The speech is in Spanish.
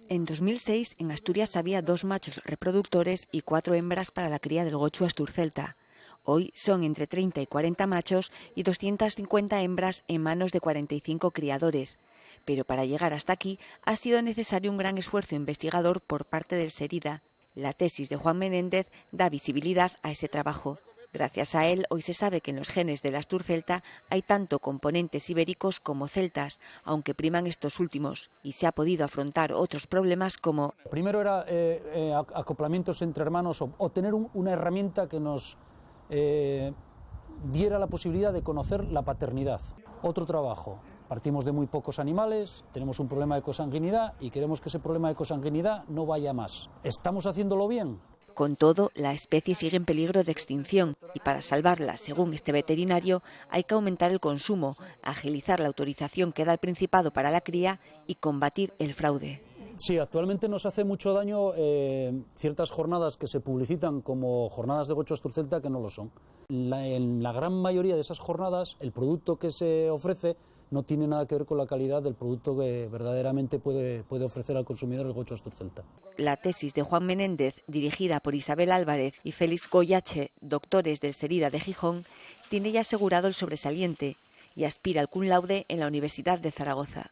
En 2006, en Asturias había 2 machos reproductores y 4 hembras para la cría del gochu asturcelta. Hoy son entre 30 y 40 machos y 250 hembras en manos de 45 criadores. Pero para llegar hasta aquí ha sido necesario un gran esfuerzo investigador por parte del SERIDA. La tesis de Juan Menéndez da visibilidad a ese trabajo. Gracias a él, hoy se sabe que en los genes del asturcelta hay tanto componentes ibéricos como celtas, aunque priman estos últimos, y se ha podido afrontar otros problemas como... Primero era acoplamientos entre hermanos o tener una herramienta que nos diera la posibilidad de conocer la paternidad. Otro trabajo. Partimos de muy pocos animales, tenemos un problema de cosanguinidad y queremos que ese problema de cosanguinidad no vaya más. ¿Estamos haciéndolo bien? Con todo, la especie sigue en peligro de extinción y para salvarla, según este veterinario, hay que aumentar el consumo, agilizar la autorización que da el Principado para la cría y combatir el fraude. Sí, actualmente nos hace mucho daño ciertas jornadas que se publicitan como jornadas de gochu asturcelta que no lo son. En la gran mayoría de esas jornadas, el producto que se ofrece no tiene nada que ver con la calidad del producto que verdaderamente puede ofrecer al consumidor el gochu asturcelta. La tesis de Juan Menéndez, dirigida por Isabel Álvarez y Félix Goyache, doctores del SERIDA de Gijón, tiene ya asegurado el sobresaliente y aspira al cum laude en la Universidad de Zaragoza.